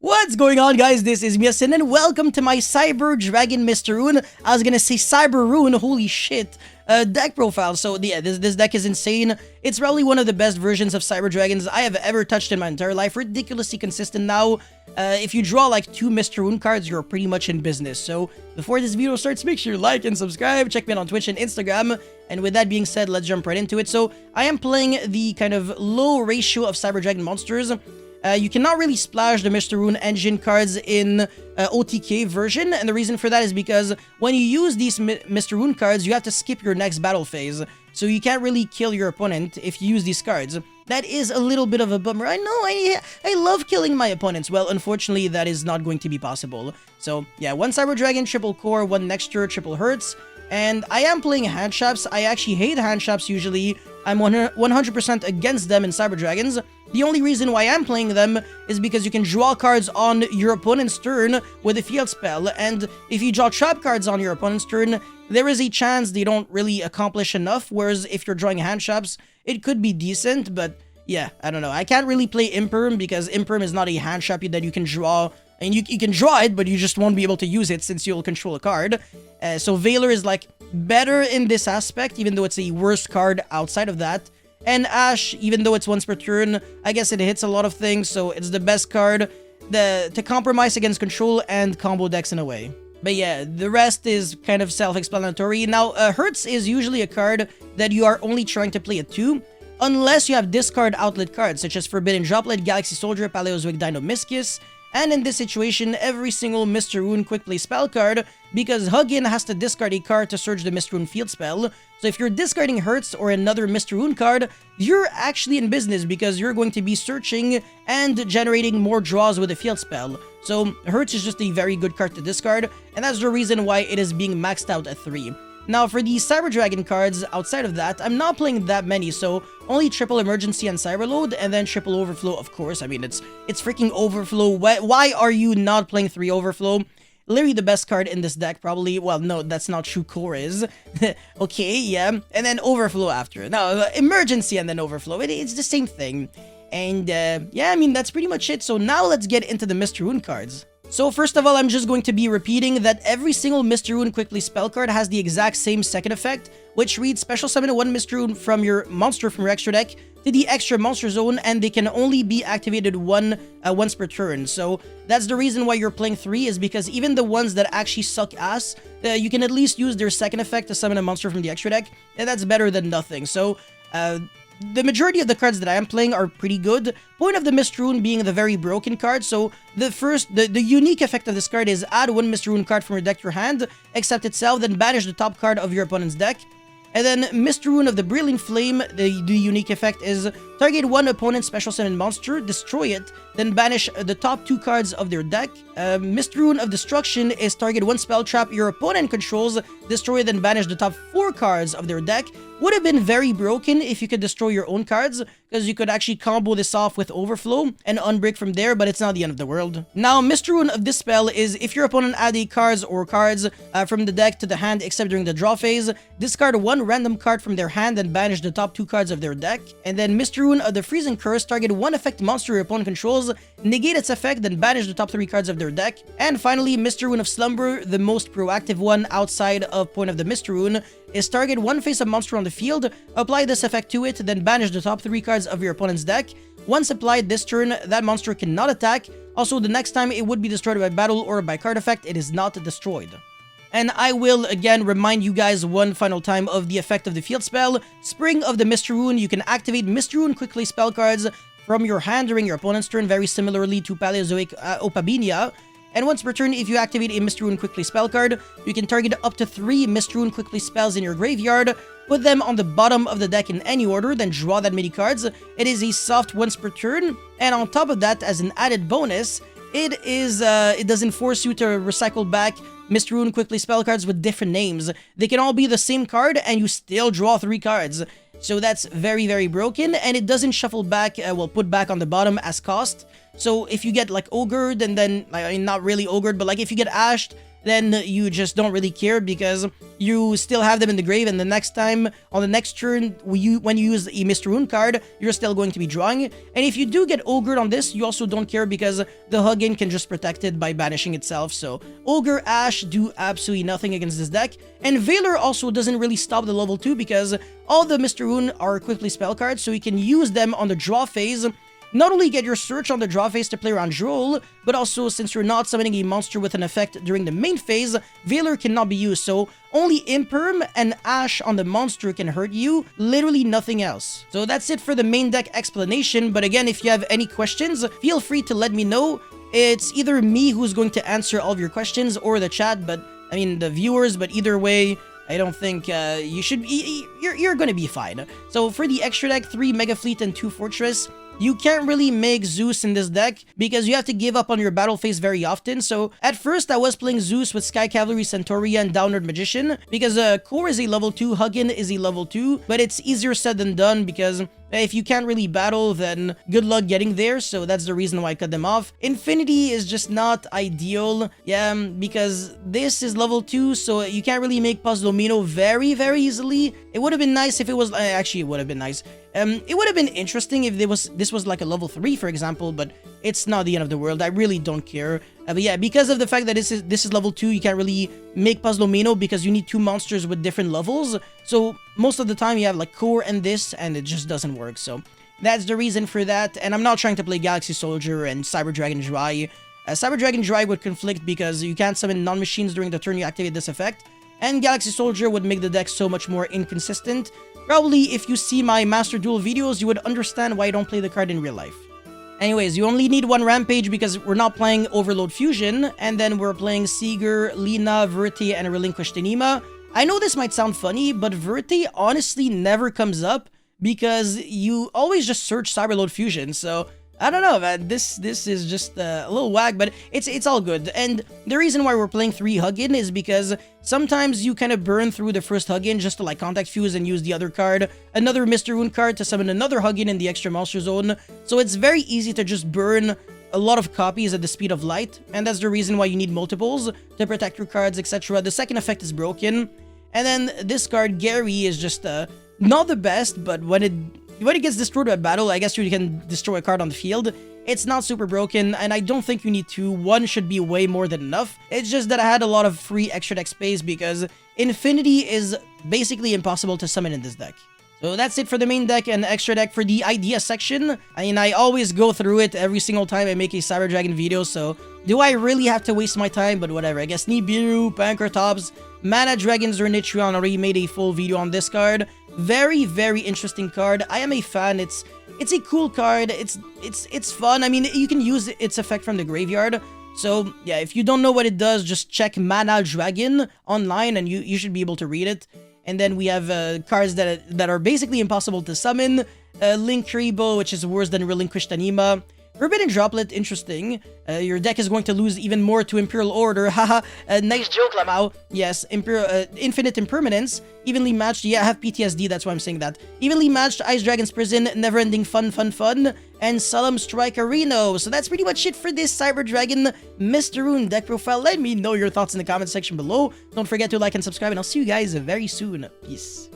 What's going on, guys? This is Miasin and welcome to my Cyber Dragon Mr. Rune. I was gonna say Cyber Rune, holy shit. Deck profile. So yeah, this deck is insane. It's probably one of the best versions of Cyber Dragons I have ever touched in my entire life. Ridiculously consistent now. If you draw like 2 Mr. Rune cards, you're pretty much in business. So before this video starts, make sure you like and subscribe. Check me out on Twitch and Instagram. And with that being said, let's jump right into it. So I am playing the kind of low ratio of Cyber Dragon monsters. You cannot really splash the Mr. Rune engine cards in OTK version, and the reason for that is because when you use these Mr. Rune cards, you have to skip your next battle phase, so you can't really kill your opponent if you use these cards. That is a little bit of a bummer. I know, I love killing my opponents. Well, unfortunately, that is not going to be possible. So, yeah, 1 Cyber Dragon, triple core, 1 Nexture, triple Hertz, and I am playing hand traps. I actually hate hand traps usually. I'm 100% against them in Cyber Dragons. The only reason why I'm playing them is because you can draw cards on your opponent's turn with a field spell, and if you draw trap cards on your opponent's turn, there is a chance they don't really accomplish enough, whereas if you're drawing hand traps, it could be decent, but yeah, I don't know. I can't really play Imperm because Imperm is not a hand trap that you can draw. And you can draw it, but you just won't be able to use it since you'll control a card. So Veiler is like better in this aspect, even though it's a worse card outside of that. And Ash, even though it's once per turn, I guess it hits a lot of things, so it's the best card to compromise against control and combo decks in a way. But yeah, the rest is kind of self-explanatory. Now, Hertz is usually a card that you are only trying to play at 2, unless you have discard outlet cards, such as Forbidden Droplet, Galaxy Soldier, Paleozoic Dino Miscus. And in this situation, every single Mr. Rune quick play spell card, because Huggin has to discard a card to search the Mr. Rune field spell. So if you're discarding Hertz or another Mr. Rune card, you're actually in business because you're going to be searching and generating more draws with a field spell. So Hertz is just a very good card to discard, and that's the reason why it is being maxed out at 3. Now, for the Cyber Dragon cards, outside of that, I'm not playing that many, so only triple Emergency and Cyberload, and then triple Overflow, of course. I mean, it's freaking Overflow. Why are you not playing 3 Overflow? Literally the best card in this deck, probably. Well, no, that's not true. Core is. Okay, yeah. And then Overflow after. Now, Emergency and then Overflow. It's the same thing. And, yeah, I mean, that's pretty much it. So now let's get into the Mr. Rune cards. So first of all, I'm just going to be repeating that every single Mr. Rune quickly spell card has the exact same second effect, which reads special summon 1 Mr. Rune from your monster from your extra deck to the extra monster zone, and they can only be activated once per turn. So that's the reason why you're playing 3, is because even the ones that actually suck ass, you can at least use their second effect to summon a monster from the extra deck, and that's better than nothing. So the majority of the cards that I am playing are pretty good. Point of the Mr. Rune being the very broken card. So the unique effect of this card is add 1 Mr. Rune card from your deck to your hand, except itself, then banish the top card of your opponent's deck. And then Mr. Rune of the Brilliant Flame, the unique effect is target 1 opponent's special summon monster, destroy it, then banish the top 2 cards of their deck. Mr. Rune of Destruction is target 1 spell trap your opponent controls, destroy, then banish the top 4 cards of their deck. Would have been very broken if you could destroy your own cards, because you could actually combo this off with Overflow and Unbreak from there, but it's not the end of the world. Now, Mr. Rune of this spell is if your opponent add a cards from the deck to the hand except during the draw phase, discard 1 random card from their hand and banish the top 2 cards of their deck. And then Mr. Rune of the Freezing Curse, target 1 effect monster your opponent controls, negate its effect, then banish the top 3 cards of their deck. And finally, Mr. Rune of Slumber, the most proactive one outside of Point of the Mr. Rune, is target 1 face-up monster on the field, apply this effect to it, then banish the top 3 cards of your opponent's deck. Once applied this turn, that monster cannot attack. Also, the next time it would be destroyed by battle or by card effect, it is not destroyed. And I will again remind you guys one final time of the effect of the field spell. Spring of the Mr. Rune, you can activate Mr. Rune quickly spell cards from your hand during your opponent's turn, very similarly to Paleozoic Opabinia. And once per turn, if you activate a Mr. Rune quickly spell card, you can target up to 3 Mr. Rune quickly spells in your graveyard, put them on the bottom of the deck in any order, then draw that many cards. It is a soft once per turn, and on top of that, as an added bonus, it doesn't force you to recycle back Mr. Rune quickly spell cards with different names. They can all be the same card, and you still draw 3 cards. So that's very, very broken, and it doesn't shuffle back, put back on the bottom as cost. So if you get like Ogred, and then, not really Ogred, but like if you get Ashed, then you just don't really care because you still have them in the grave, and the next time, on the next turn, when you use a Mr. Rune card, you're still going to be drawing. And if you do get Ogre on this, you also don't care because the Huggin can just protect it by banishing itself. So Ogre, Ash do absolutely nothing against this deck. And Veiler also doesn't really stop the level 2 because all the Mr. Rune are quickly spell cards, so you can use them on the draw phase. Not only get your search on the draw phase to play around Droll, but also since you're not summoning a monster with an effect during the main phase, Veiler cannot be used, so only Imperm and Ash on the monster can hurt you, literally nothing else. So that's it for the main deck explanation, but again, if you have any questions, feel free to let me know. It's either me who's going to answer all of your questions or the chat, but I mean the viewers, but either way, I don't think you should you're gonna be fine. So for the extra deck, 3 Mega Fleet and 2 Fortress, you can't really make Zeus in this deck because you have to give up on your battle phase very often. So at first I was playing Zeus with Sky Cavalry, Centauria, and Downward Magician because Core is a level 2, Huggin is a level 2, but it's easier said than done because if you can't really battle, then good luck getting there, so that's the reason why I cut them off. Infinity is just not ideal, yeah, because this is level 2, so you can't really make Puzzlemino very easily. It would have been nice if it was, actually it would have been nice. It would have been interesting if this was like a level 3, for example, but it's not the end of the world. I really don't care. But yeah, because of the fact that this is level 2, you can't really make Puzzlemino because you need 2 monsters with different levels. So most of the time you have like Core and this, and it just doesn't work. So that's the reason for that. And I'm not trying to play Galaxy Soldier and Cyber Dragon Dry. Cyber Dragon Dry would conflict because you can't summon non-machines during the turn you activate this effect. And Galaxy Soldier would make the deck so much more inconsistent. Probably if you see my Master Duel videos, you would understand why I don't play the card in real life. Anyways, you only need 1 Rampage because we're not playing Overload Fusion, and then we're playing Seeger, Lina, Verte, and Relinquished Anima. I know this might sound funny, but Verte honestly never comes up because you always just search Cyberload Fusion, so I don't know, man. This is just a little whack, but it's all good. And the reason why we're playing 3 Huggin is because sometimes you kind of burn through the first Huggin just to like contact fuse and use the other card, another Mr. Rune card to summon another Huggin in the extra monster zone. So it's very easy to just burn a lot of copies at the speed of light, and that's the reason why you need multiples to protect your cards, etc. The second effect is broken, and then this card Gary is just not the best, but when it gets destroyed by battle, I guess you can destroy a card on the field. It's not super broken, and I don't think you need 2. 1 should be way more than enough. It's just that I had a lot of free extra deck space because Infinity is basically impossible to summon in this deck. So that's it for the main deck and extra deck. For the idea section, I mean, I always go through it every single time I make a Cyber Dragon video, so do I really have to waste my time? But whatever, I guess Nibiru, Pankratops, Mana Dragons, or Nitrion already made a full video on this card. Very interesting card. I am a fan. It's a cool card. It's fun. I mean, you can use its effect from the graveyard. So yeah, if you don't know what it does, just check Mana Dragon online and you should be able to read it. And then we have cards that are basically impossible to summon. Link Kuribo, which is worse than Relinquished Anima. Forbidden Droplet, interesting. Your deck is going to lose even more to Imperial Order. Haha, nice joke, Lamau. Yes, Infinite Impermanence. Evenly matched. Yeah, I have PTSD, that's why I'm saying that. Evenly matched, Ice Dragon's Prison, Never-Ending Fun, and Solemn Strike Areno. So that's pretty much it for this Cyber Dragon Mr. Rune deck profile. Let me know your thoughts in the comment section below. Don't forget to like and subscribe, and I'll see you guys very soon. Peace.